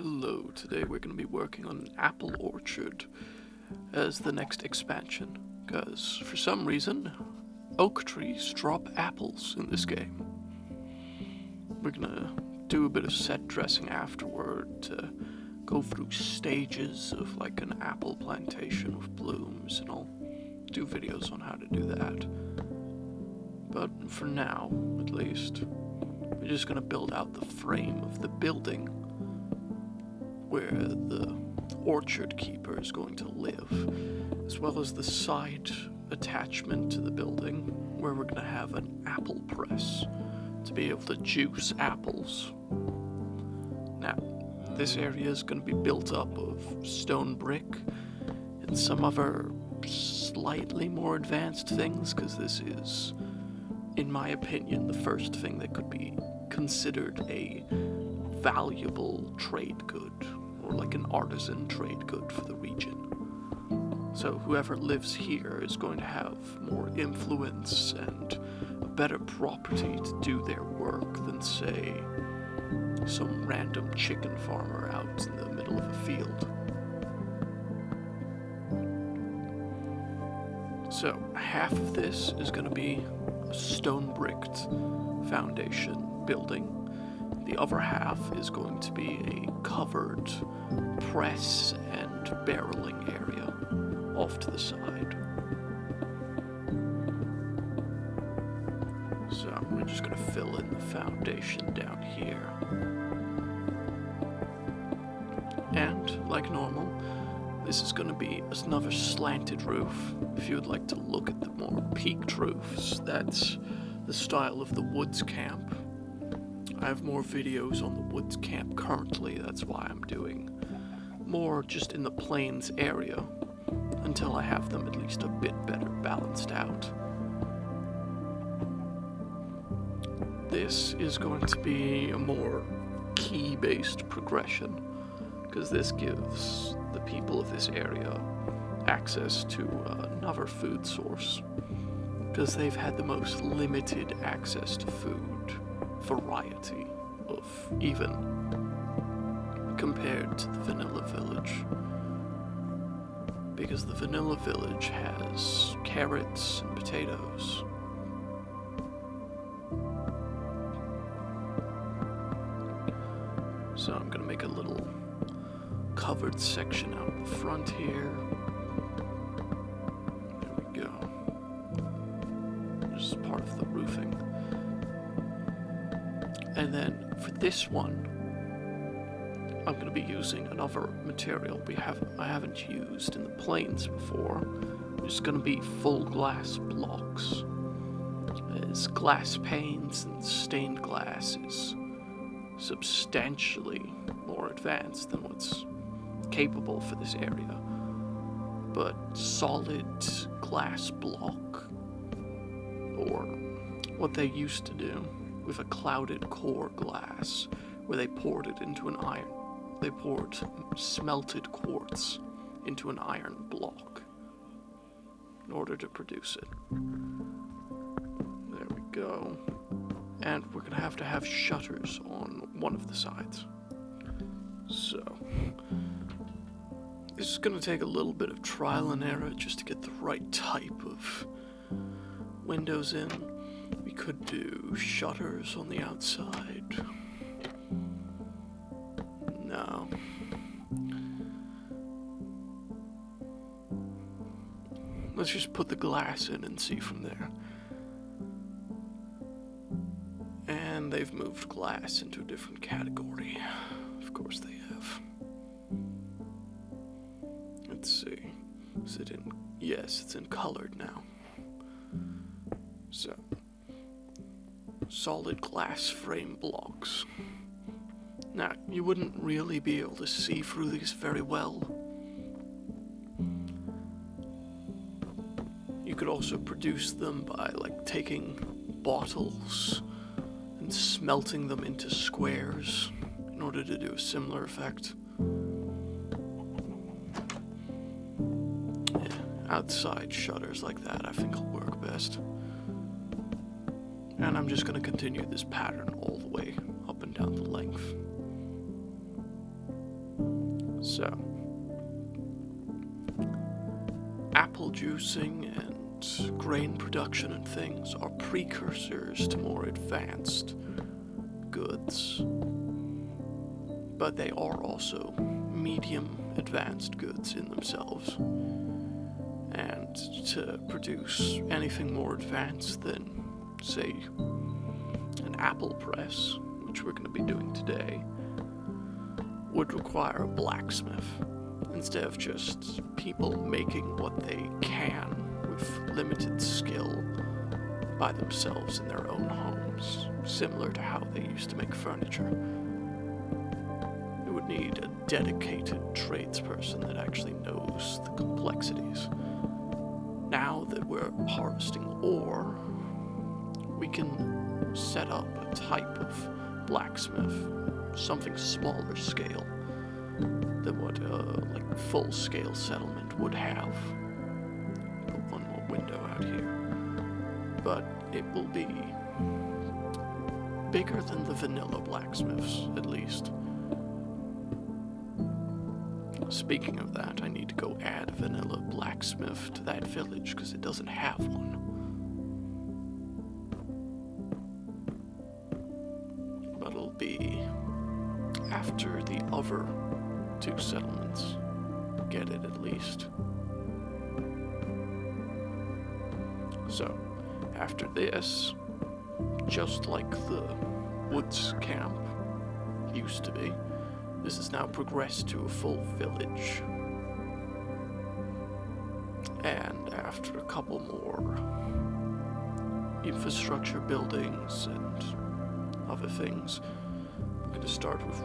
Hello, today we're going to be working on an apple orchard as the next expansion, because for some reason, oak trees drop apples in this game. We're going to do a bit of set dressing afterward to go through stages of like an apple plantation with blooms, and I'll do videos on how to do that. But for now, at least, we're just going to build out the frame of the building where the orchard keeper is going to live, as well as the side attachment to the building where we're going to have an apple press to be able to juice apples. Now, this area is going to be built up of stone brick and some other slightly more advanced things, because this is, in my opinion, the first thing that could be considered a valuable trade good, or like an artisan trade good for the region. So whoever lives here is going to have more influence and a better property to do their work than, say, some random chicken farmer out in the middle of a field. So half of this is going to be a stone-bricked foundation building. The other half is going to be a covered press and barreling area off to the side. So we're just going to fill in the foundation down here. And, like normal, this is going to be another slanted roof. If you would like to look at the more peaked roofs, that's the style of the woods camp. I have more videos on the woods camp currently, that's why I'm doing more just in the plains area, until I have them at least a bit better balanced out. This is going to be a more key-based progression, because this gives the people of this area access to another food source, because they've had the most limited access to food variety of even compared to the vanilla village, because the vanilla village has carrots and potatoes. So I'm gonna make a little covered section out in front here. There we go. This is part of the roofing. And then for this one, I'm going to be using another material I haven't used in the plains before. It's going to be full glass blocks. As glass panes and stained glass is substantially more advanced than what's capable for this area. But solid glass block, or what they used to do with a clouded core glass, where they poured it into an iron. They poured smelted quartz into an iron block in order to produce it. There we go. And we're gonna have to have shutters on one of the sides. So, this is gonna take a little bit of trial and error just to get the right type of windows in. We could do shutters on the outside. No. Let's just put the glass in and see from there. And they've moved glass into a different category. Of course they have. Let's see. Is it in? Yes, it's in colored now. So, solid glass frame blocks. Now, you wouldn't really be able to see through these very well. You could also produce them by, like, taking bottles and smelting them into squares in order to do a similar effect. Yeah, outside shutters like that I think will work best. And I'm just going to continue this pattern all the way up and down the length. So, apple juicing and grain production and things are precursors to more advanced goods, but they are also medium advanced goods in themselves. And to produce anything more advanced than, say, an apple press, which we're going to be doing today, would require a blacksmith, instead of just people making what they can with limited skill by themselves in their own homes, similar to how they used to make furniture. It would need a dedicated tradesperson that actually knows the complexities. Now that we're harvesting ore, we can set up a type of blacksmith, something smaller scale than what a full-scale settlement would have. Put one more window out here, but it will be bigger than the vanilla blacksmiths, at least. Speaking of that, I need to go add a vanilla blacksmith to that village because it doesn't have one. But it'll be after the other two settlements get it, at least. So, after this, just like the woods camp used to be, this has now progressed to a full village. And after a couple more infrastructure buildings and other things, we're going to start with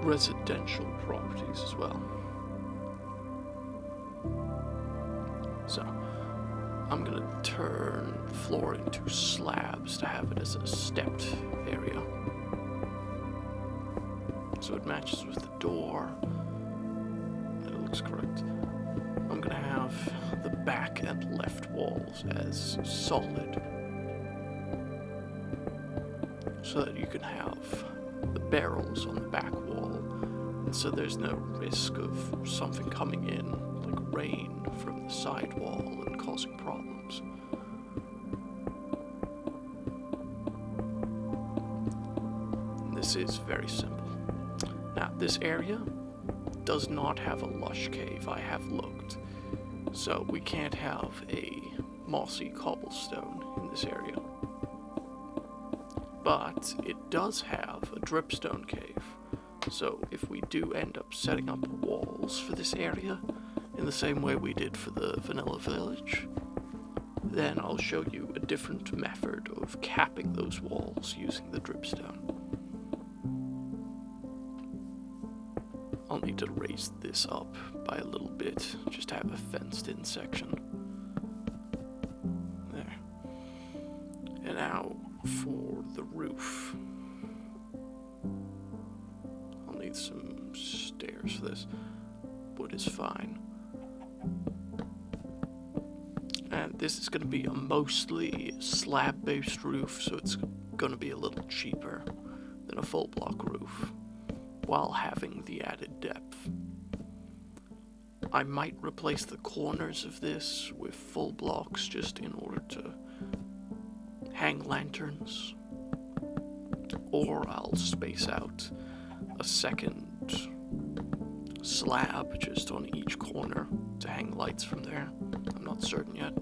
residential properties as well. So, I'm going to turn the floor into slabs to have it as a stepped area. So it matches with the door. It looks correct. I'm going to have the back and left walls as solid, so that you can have the barrels on the back wall, and so there's no risk of something coming in, like rain, from the side wall and causing problems. And this is very simple. Now, this area does not have a lush cave, I have looked, so we can't have a mossy cobblestone in this area. But it does have a dripstone cave, so if we do end up setting up walls for this area, in the same way we did for the vanilla village, then I'll show you a different method of capping those walls using the dripstone. I'll need to raise this up by a little bit, just to have a fenced-in section. There. And now for the roof. I'll need some stairs for this. Wood is fine. And this is going to be a mostly slab-based roof, so it's going to be a little cheaper than a full block roof, while having the added depth. I might replace the corners of this with full blocks just in order to hang lanterns, or I'll space out a second slab just on each corner to hang lights from there. I'm not certain yet.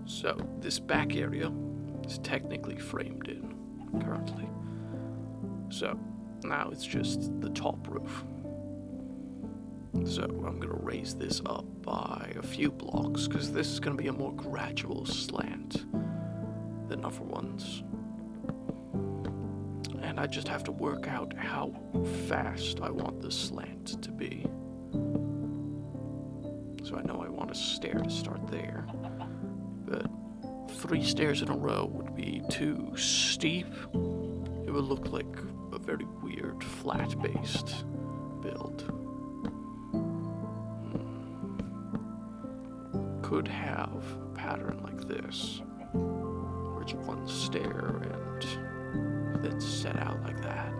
So this back area is technically framed in currently. So now it's just the top roof. So I'm going to raise this up by a few blocks because this is going to be a more gradual slant than other ones. And I just have to work out how fast I want the slant to be. So I know I want a stair to start there, but 3 stairs in a row would be too steep. It would look like a very weird flat-based build. Could have a pattern like this, where it's 1 stair and that's set out like that.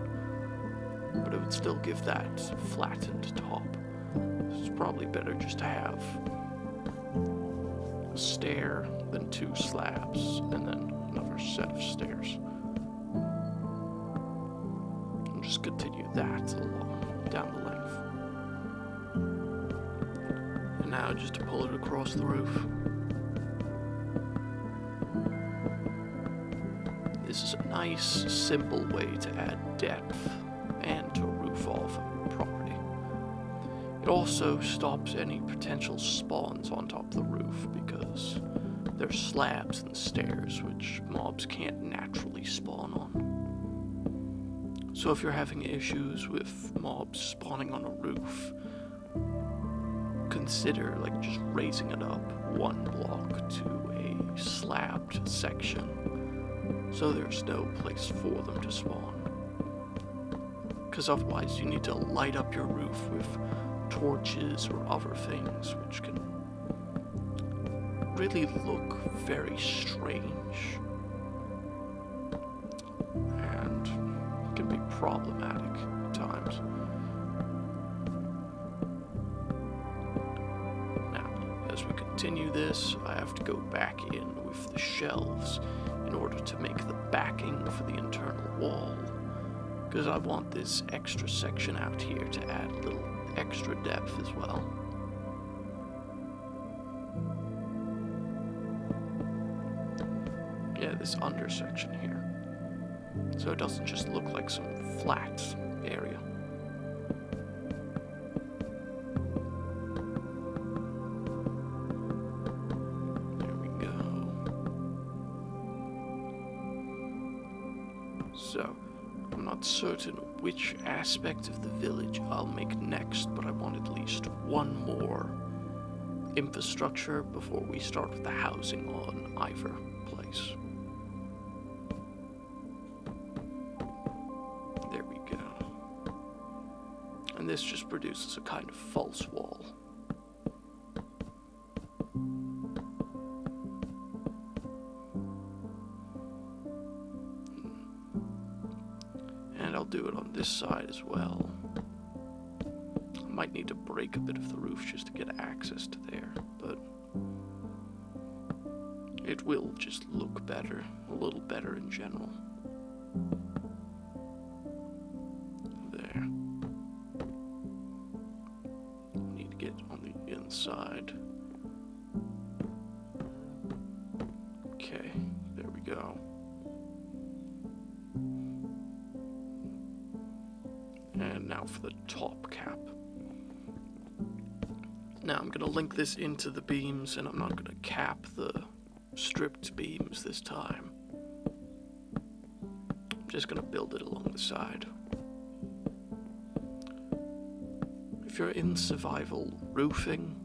But it would still give that flattened top. It's probably better just to have a stair, then 2 slabs, and then another set of stairs. And just continue that along, down the length. And now just to pull it across the roof. This is a nice, simple way to add depth and to roof off a property. It also stops any potential spawns on top of the roof because there's slabs and stairs which mobs can't naturally spawn on. So if you're having issues with mobs spawning on a roof, consider just raising it up 1 block to a slabbed section so there's no place for them to spawn. Because otherwise you need to light up your roof with torches or other things which can really look very strange and can be problematic at times. Now, as we continue this, I have to go back in with the shelves in order to make the backing for the internal wall, because I want this extra section out here to add a little extra depth as well. Yeah, this under section here, so it doesn't just look like some flat area. So, I'm not certain which aspect of the village I'll make next, but I want at least one more infrastructure before we start with the housing on Ivor Place. There we go. And this just produces a kind of false wall. I'll do it on this side as well. I might need to break a bit of the roof just to get access to there, but it will just look better, a little better in general. There. Need to get on the inside. Okay, there we go. And now for the top cap. Now I'm going to link this into the beams, and I'm not going to cap the stripped beams this time. I'm just going to build it along the side. If you're in survival roofing,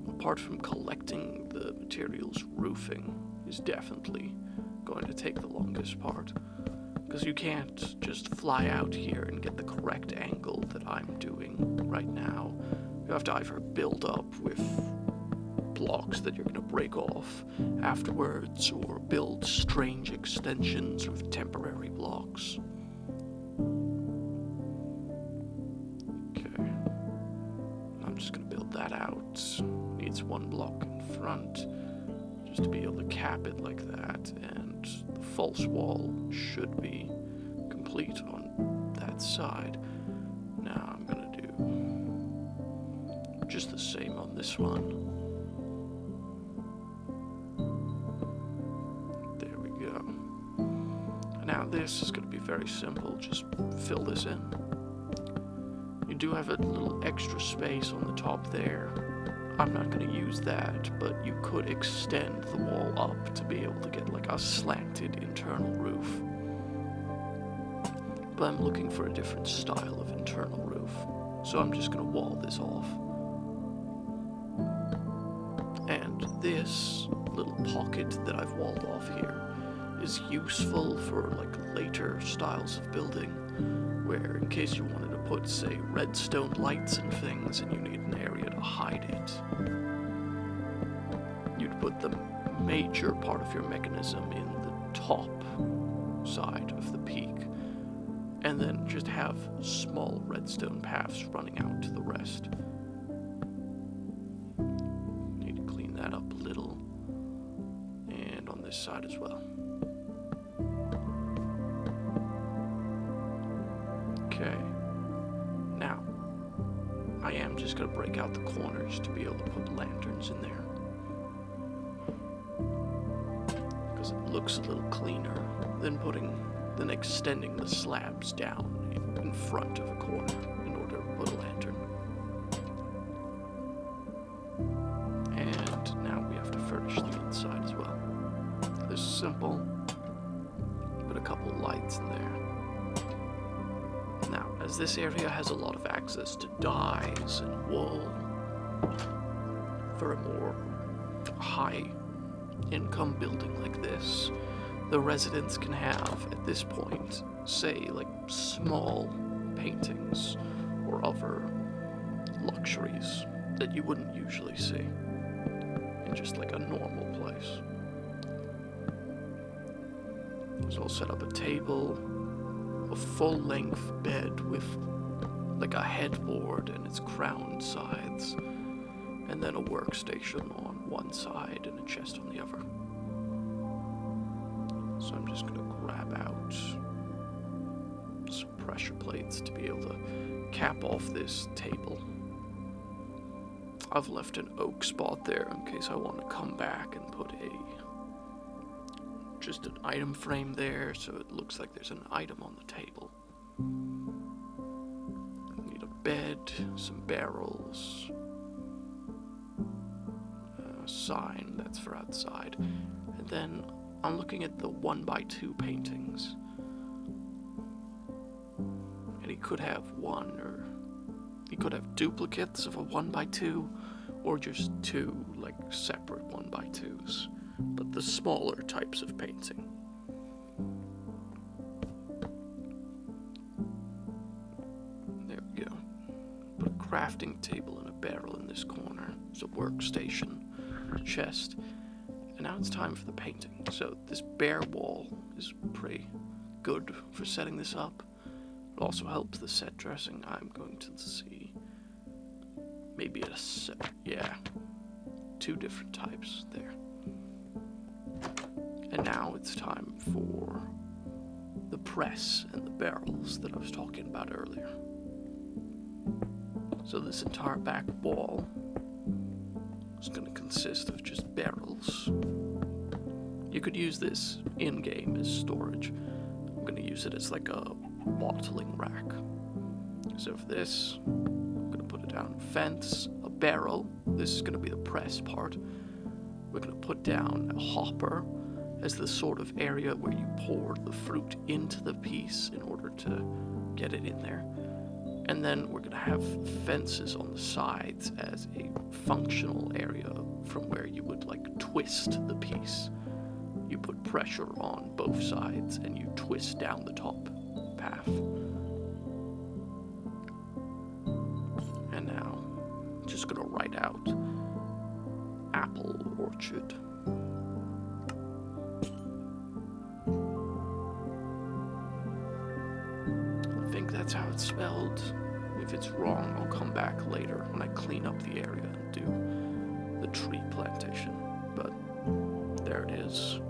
apart from collecting the materials, roofing is definitely going to take the longest part. Because you can't just fly out here and get the correct angle that I'm doing right now. You have to either build up with blocks that you're going to break off afterwards, or build strange extensions with temporary blocks. Okay. I'm just going to build that out. Needs 1 block in front, just to be able to cap it like that, and the false wall should be complete on that side. Now I'm gonna do just the same on this one. There we go. Now this is gonna be very simple, just fill this in. You do have a little extra space on the top there. I'm not going to use that, but you could extend the wall up to be able to get a slanted internal roof. But I'm looking for a different style of internal roof, so I'm just going to wall this off. And this little pocket that I've walled off here is useful for later styles of building, where in case you wanted to put, say, redstone lights and things and you need an area to hide it, you'd put the major part of your mechanism in the top side of the peak, and then just have small redstone paths running out to the rest. Need to clean that up a little, and on this side as well. Okay, now I am just going to break out the corners to be able to put lanterns in there, because it looks a little cleaner than extending the slabs down in front of a corner in order to put a lantern. And now we have to furnish the inside as well. This is simple. Put a couple lights in there. Now, as this area has a lot of access to dyes and wool, for a more high-income building like this, the residents can have, at this point, say, like, small paintings or other luxuries that you wouldn't usually see in just, like, a normal place. So I'll set up a table, a full-length bed with, like, a headboard and its crowned sides, and then a workstation on one side and a chest on the other. So I'm just going to grab out some pressure plates to be able to cap off this table. I've left an oak spot there in case I want to come back and put just an item frame there so it looks like there's an item on the table. I need a bed, some barrels, a sign that's for outside, and then I'm looking at the 1x2 paintings, and he could have he could have duplicates of a 1x2, or just two, like, separate 1x2s, but the smaller types of painting. There we go. Put a crafting table and a barrel in this corner. There's a workstation, a chest. And now it's time for the painting. So this bare wall is pretty good for setting this up. It also helps the set dressing. I'm going to see maybe two different types there. And now it's time for the press and the barrels that I was talking about earlier. So this entire back wall is going to consist of just barrels. You could use this in-game as storage. I'm going to use it as like a bottling rack. So for this, I'm going to put it down fence, a barrel. This is going to be the press part. We're going to put down a hopper as the sort of area where you pour the fruit into the piece in order to get it in there. And then we're going to have fences on the sides as a functional area from where you would, like, twist the piece. You put pressure on both sides and you twist down the top path. And now, I'm just going to write out apple orchard. I think that's how it's spelled. If it's wrong, I'll come back later when I clean up the area and do the tree plantation. But there it is.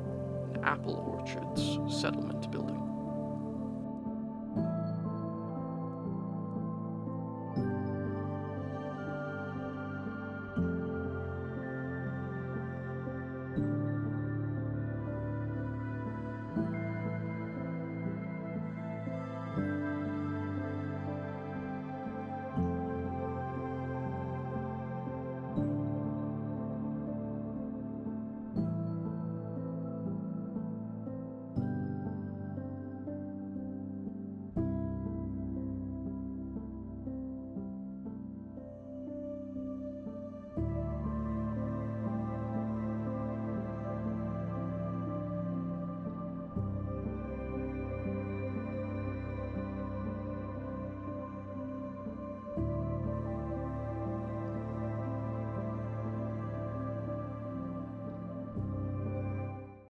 Apple Orchards Settlement